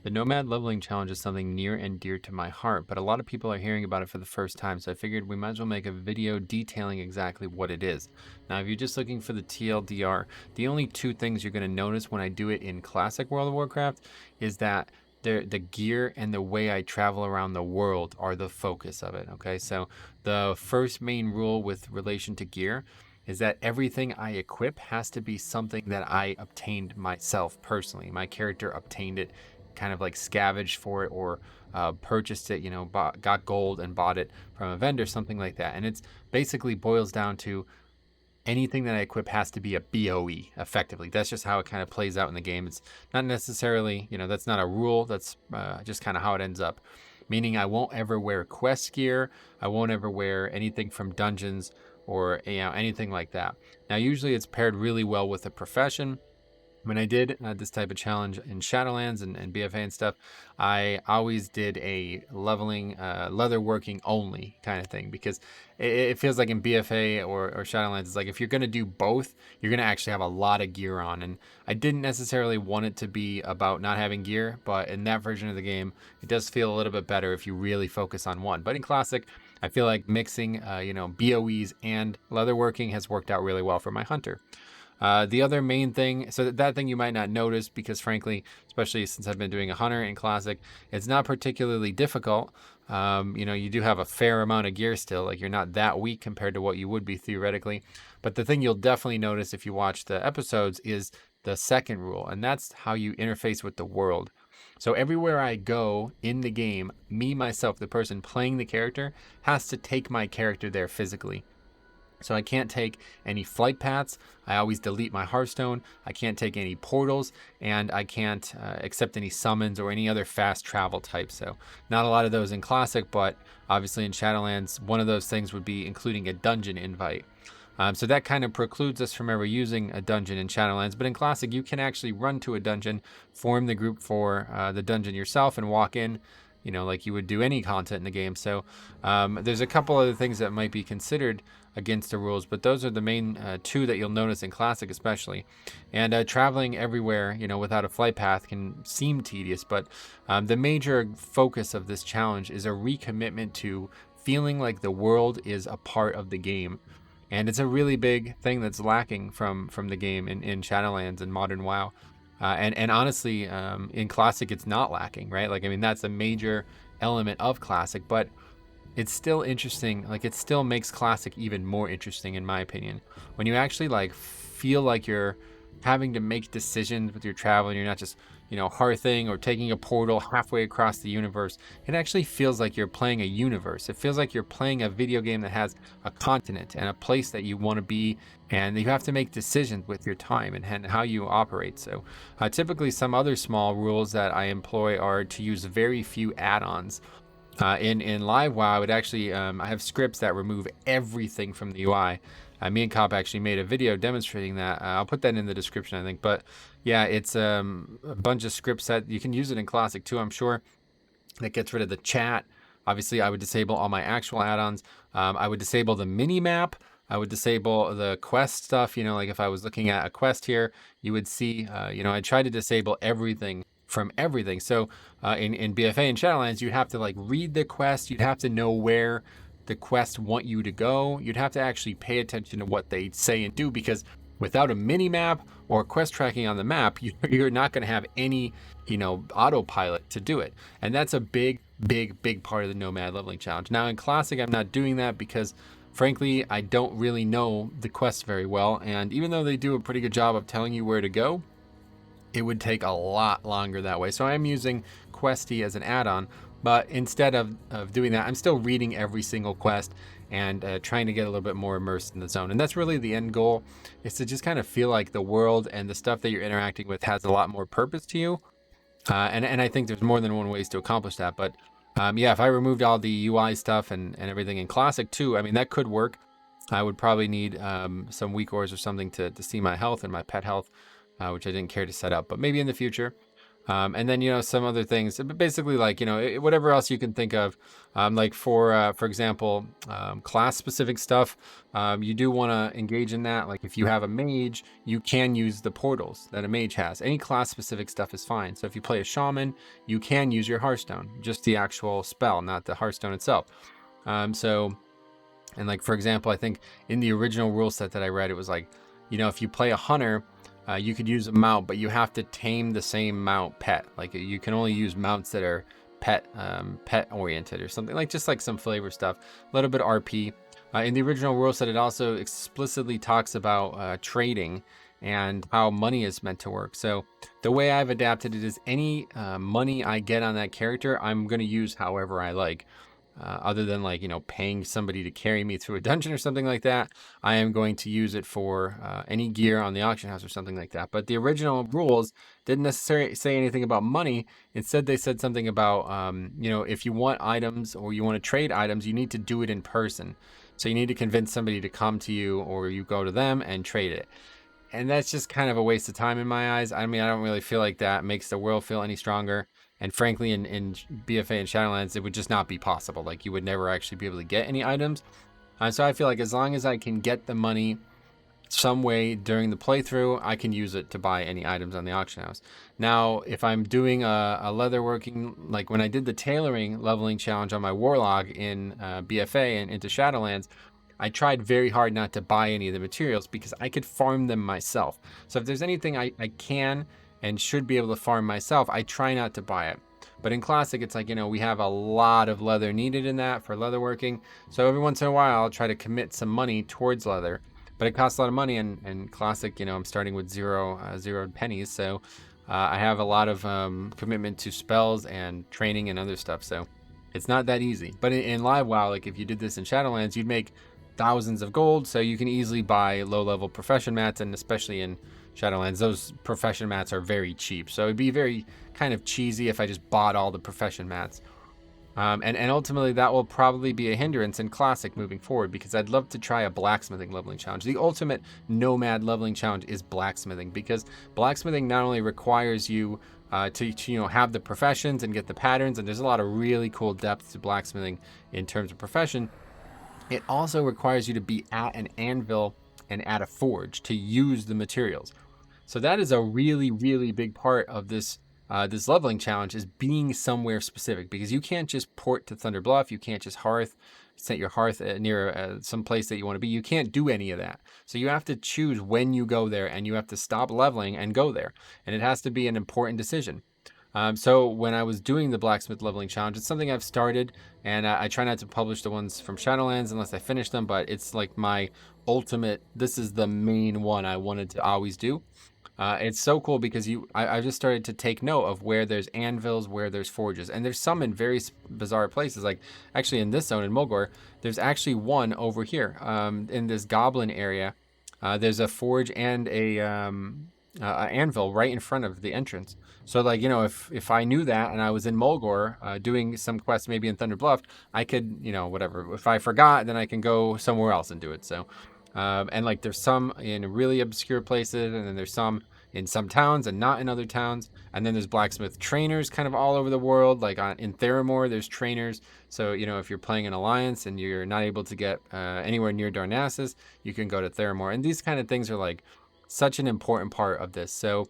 The Nomad leveling challenge is something near and dear to my heart, but a lot of people are hearing about it for the first time, so I figured we might as well make a video detailing exactly what it is. Now, if you're just looking for the TLDR, the only two things you're going to notice when I do it in Classic World of Warcraft is that the gear and the way I travel around the world are the focus of it. Okay, so the first main rule with relation to gear is that everything I equip has to be something that I obtained myself personally. My character obtained it, kind of like scavenged for it, or purchased it, got gold and bought it from a vendor, something like that. And it's basically boils down to anything that I equip has to be a BOE effectively. That's just how it kind of plays out in the game. It's not necessarily, that's not a rule. That's just kind of how it ends up. Meaning I won't ever wear quest gear. I won't ever wear anything from dungeons or anything like that. Now, usually it's paired really well with a profession. When I did this type of challenge in Shadowlands and BFA and stuff, I always did a leveling, leatherworking only kind of thing, because it feels like in BFA or Shadowlands, it's like if you're going to do both, you're going to actually have a lot of gear on. And I didn't necessarily want it to be about not having gear, but in that version of the game, it does feel a little bit better if you really focus on one. But in Classic, I feel like mixing, BOEs and leatherworking has worked out really well for my hunter. The other main thing, so that thing you might not notice because, frankly, especially since I've been doing a hunter in Classic, it's not particularly difficult. You do have a fair amount of gear still, like you're not that weak compared to what you would be theoretically. But the thing you'll definitely notice if you watch the episodes is the second rule, and that's how you interface with the world. So everywhere I go in the game, me, myself, the person playing the character, has to take my character there physically. So I can't take any flight paths. I always delete my Hearthstone. I can't take any portals, and I can't accept any summons or any other fast travel types. So not a lot of those in Classic, but obviously in Shadowlands, one of those things would be including a dungeon invite. So that kind of precludes us from ever using a dungeon in Shadowlands. But in Classic, you can actually run to a dungeon, form the group for the dungeon yourself, and walk in, like you would do any content in the game. So there's a couple other things that might be considered against the rules, but those are the main two that you'll notice in Classic especially. And traveling everywhere, without a flight path can seem tedious, but the major focus of this challenge is a recommitment to feeling like the world is a part of the game. And it's a really big thing that's lacking from the game in Shadowlands and Modern WoW. And honestly, in Classic, it's not lacking, right? Like, I mean, that's a major element of Classic, but it's still interesting. Like, it still makes Classic even more interesting, in my opinion. When you actually like feel like you're having to make decisions with your travel, and you're not just, hearthing or taking a portal halfway across the universe. It actually feels like you're playing a universe. It feels like you're playing a video game that has a continent and a place that you want to be, and you have to make decisions with your time and how you operate. So typically some other small rules that I employ are to use very few add-ons. In live WoW, I would actually I have scripts that remove everything from the UI. Me and Cop actually made a video demonstrating that. I'll put that in the description, I think. But yeah, it's a bunch of scripts that you can use it in Classic too, I'm sure. That gets rid of the chat. Obviously, I would disable all my actual add-ons. I would disable the mini map. I would disable the quest stuff. Like if I was looking at a quest here, you would see, I try to disable everything from everything. So in BFA and Shadowlands, you'd have to like read the quest. You'd have to know where the quest want you to go. You'd have to actually pay attention to what they say and do, because without a mini map or quest tracking on the map, you're not going to have any, autopilot to do it. And that's a big part of the Nomad leveling challenge. Now in Classic, I'm not doing that because frankly, I don't really know the quest very well. And even though they do a pretty good job of telling you where to go, it would take a lot longer that way. So I'm using Questy as an add-on, but instead of doing that, I'm still reading every single quest and trying to get a little bit more immersed in the zone. And that's really the end goal, is to just kind of feel like the world and the stuff that you're interacting with has a lot more purpose to you. And I think there's more than one ways to accomplish that. But yeah, if I removed all the UI stuff and everything in Classic too, I mean, that could work. I would probably need some weak ores or something to see my health and my pet health, which I didn't care to set up, but maybe in the future. And then, some other things, but basically like, whatever else you can think of. Like for example, class specific stuff, you do want to engage in that. Like if you have a mage, you can use the portals that a mage has. Any class specific stuff is fine. So if you play a shaman, you can use your Hearthstone, just the actual spell, not the Hearthstone itself. So, and like, for example, I think in the original rule set that I read, it was like, if you play a hunter, you could use a mount, but you have to tame the same mount pet. Like you can only use mounts that are pet oriented or something, like just like some flavor stuff, a little bit RP. In the original rule set, it also explicitly talks about trading and how money is meant to work. So the way I've adapted it is any money I get on that character, I'm going to use however I like. Other than like, paying somebody to carry me through a dungeon or something like that, I am going to use it for any gear on the auction house or something like that. But the original rules didn't necessarily say anything about money. Instead, they said something about, if you want items or you want to trade items, you need to do it in person. So you need to convince somebody to come to you, or you go to them and trade it. And that's just kind of a waste of time in my eyes. I mean, I don't really feel like that makes the world feel any stronger. And frankly, in BFA and Shadowlands, it would just not be possible. Like, you would never actually be able to get any items. So I feel like as long as I can get the money some way during the playthrough, I can use it to buy any items on the auction house. Now, if I'm doing a leatherworking, like when I did the tailoring leveling challenge on my Warlock in BFA and into Shadowlands, I tried very hard not to buy any of the materials because I could farm them myself. So if there's anything I can and should be able to farm myself, I try not to buy it. But in Classic, it's like, we have a lot of leather needed in that for leatherworking. So every once in a while, I'll try to commit some money towards leather. But it costs a lot of money, and Classic, I'm starting with zero pennies. So I have a lot of commitment to spells and training and other stuff. So it's not that easy. But in Live WoW, like if you did this in Shadowlands, you'd make thousands of gold, so you can easily buy low-level profession mats, and especially in Shadowlands, those profession mats are very cheap. So it'd be very kind of cheesy if I just bought all the profession mats. And ultimately, that will probably be a hindrance in Classic moving forward, because I'd love to try a blacksmithing leveling challenge. The ultimate Nomad leveling challenge is blacksmithing, because blacksmithing not only requires you to have the professions and get the patterns, and there's a lot of really cool depth to blacksmithing in terms of profession. It also requires you to be at an anvil and at a forge to use the materials. So that is a really, really big part of this this leveling challenge, is being somewhere specific, because you can't just port to Thunder Bluff. You can't just set your hearth near some place that you want to be. You can't do any of that. So you have to choose when you go there, and you have to stop leveling and go there. And it has to be an important decision. So when I was doing the blacksmith leveling challenge, it's something I've started, and I try not to publish the ones from Shadowlands unless I finish them, but it's like my ultimate, this is the main one I wanted to always do. It's so cool because I just started to take note of where there's anvils, where there's forges, and there's some in very bizarre places. Like actually in this zone in Mulgore, there's actually one over here in this goblin area. There's a forge and a anvil right in front of the entrance. So like, if I knew that and I was in Mulgore doing some quests maybe in Thunder Bluff, I could, whatever. If I forgot, then I can go somewhere else and do it. So, and like there's some in really obscure places, and then there's some in some towns and not in other towns. And then there's blacksmith trainers kind of all over the world. Like in Theramore, there's trainers. So, if you're playing an alliance and you're not able to get anywhere near Darnassus, you can go to Theramore. And these kind of things are like such an important part of this. So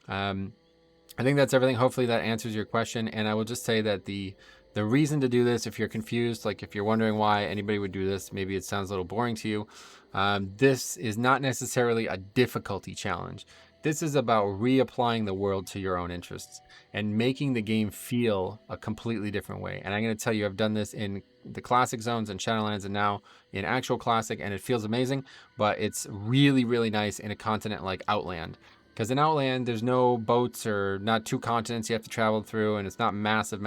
I think that's everything. Hopefully that answers your question. And I will just say that the reason to do this, if you're confused, like if you're wondering why anybody would do this, maybe it sounds a little boring to you. This is not necessarily a difficulty challenge. This is about reapplying the world to your own interests and making the game feel a completely different way. And I'm going to tell you, I've done this in the classic zones and Shadowlands, and now in actual classic, and it feels amazing. But it's really, really nice in a continent like Outland. Because in Outland, there's no boats or not two continents you have to travel through, and it's not massive.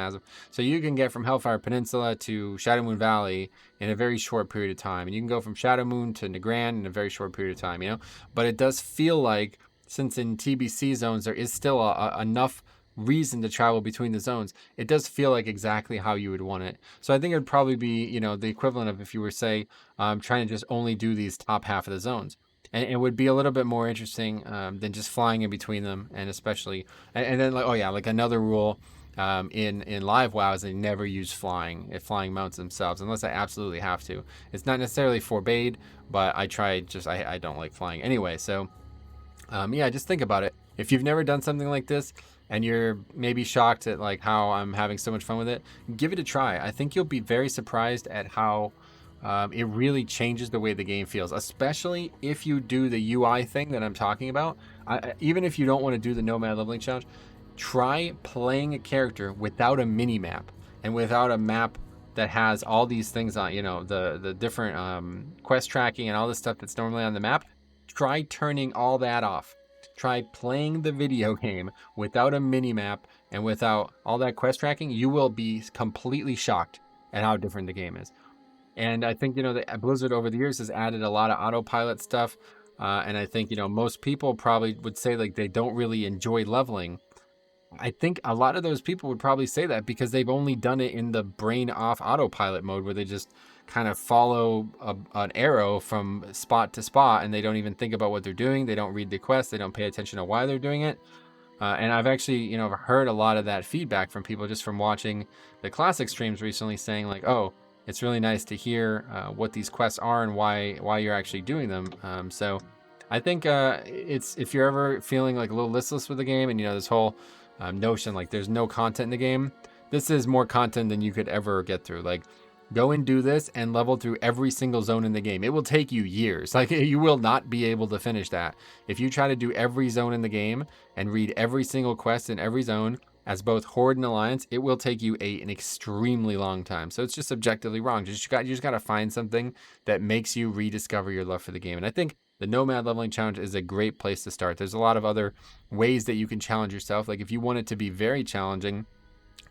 So you can get from Hellfire Peninsula to Shadowmoon Valley in a very short period of time. And you can go from Shadowmoon to Nagrand in a very short period of time, But it does feel like, since in TBC zones, there is still enough reason to travel between the zones, it does feel like exactly how you would want it. So I think it would probably be, the equivalent of if you were, say, trying to just only do these top half of the zones. and it would be a little bit more interesting than just flying in between them, and especially and then like, oh yeah, like another rule in live WoW is they never use flying if flying mounts themselves unless I absolutely have to. It's not necessarily forbade, but I try just I don't like flying anyway. So yeah, just think about it. If you've never done something like this and you're maybe shocked at like how I'm having so much fun with it, give it a try. I think you'll be very surprised at how it really changes the way the game feels, especially if you do the UI thing that I'm talking about. Even if you don't want to do the Nomad leveling challenge, try playing a character without a mini map and without a map that has all these things on, you know, the different quest tracking and all this stuff that's normally on the map. Try turning all that off. Try playing the video game without a mini map and without all that quest tracking. You will be completely shocked at how different the game is. And I think, you know, the Blizzard over the years has added a lot of autopilot stuff. And I think, you know, most people probably would say like they don't really enjoy leveling. I think a lot of those people would probably say that because they've only done it in the brain off autopilot mode where they just kind of follow an arrow from spot to spot and they don't even think about what they're doing. They don't read the quest. They don't pay attention to why they're doing it. And I've actually, you know, heard a lot of that feedback from people just from watching the classic streams recently saying like, oh, it's really nice to hear what these quests are and why you're actually doing them. So I think it's, if you're ever feeling like a little listless with the game and, you know, this whole notion like there's no content in the game, this is more content than you could ever get through. Like, go and do this and level through every single zone in the game. It will take you years. Like, you will not be able to finish that. If you try to do every zone in the game and read every single quest in every zone as both Horde and Alliance, it will take you an extremely long time. So it's just objectively wrong. You just got to find something that makes you rediscover your love for the game. And I think the Nomad leveling challenge is a great place to start. There's a lot of other ways that you can challenge yourself. Like, if you want it to be very challenging,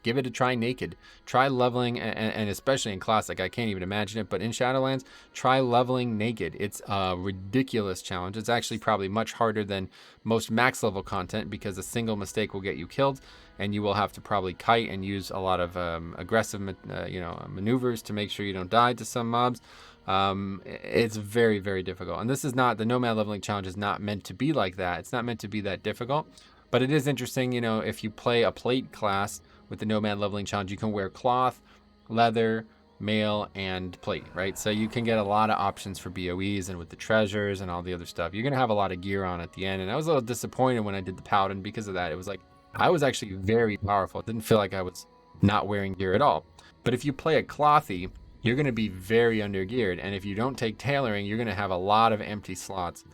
give it a try naked. Try leveling, and especially in Classic, I can't even imagine it, but in Shadowlands, try leveling naked. It's a ridiculous challenge. It's actually probably much harder than most max level content because a single mistake will get you killed, and you will have to probably kite and use a lot of aggressive maneuvers to make sure you don't die to some mobs. It's very, very difficult. And this is not, the Nomad leveling challenge is not meant to be like that. It's not meant to be that difficult. But it is interesting, you know, if you play a plate class with the Nomad leveling challenge, you can wear cloth, leather, mail, and plate, right? So you can get a lot of options for BOEs, and with the treasures and all the other stuff, you're going to have a lot of gear on at the end. And I was a little disappointed when I did the Paladin because of that. It was like, I was actually very powerful. It didn't feel like I was not wearing gear at all. But if you play a clothy, you're going to be very undergeared. And if you don't take tailoring, you're going to have a lot of empty slots.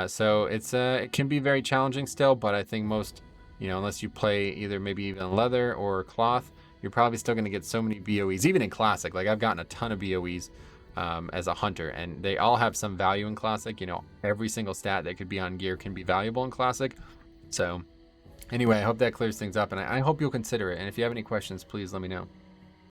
So it can be very challenging still, but I think most, you know, unless you play either maybe even leather or cloth, you're probably still going to get so many BOEs, even in Classic. Like, I've gotten a ton of BOEs as a hunter, and they all have some value in Classic. You know, every single stat that could be on gear can be valuable in Classic. So anyway, I hope that clears things up, and I hope you'll consider it. And if you have any questions, please let me know.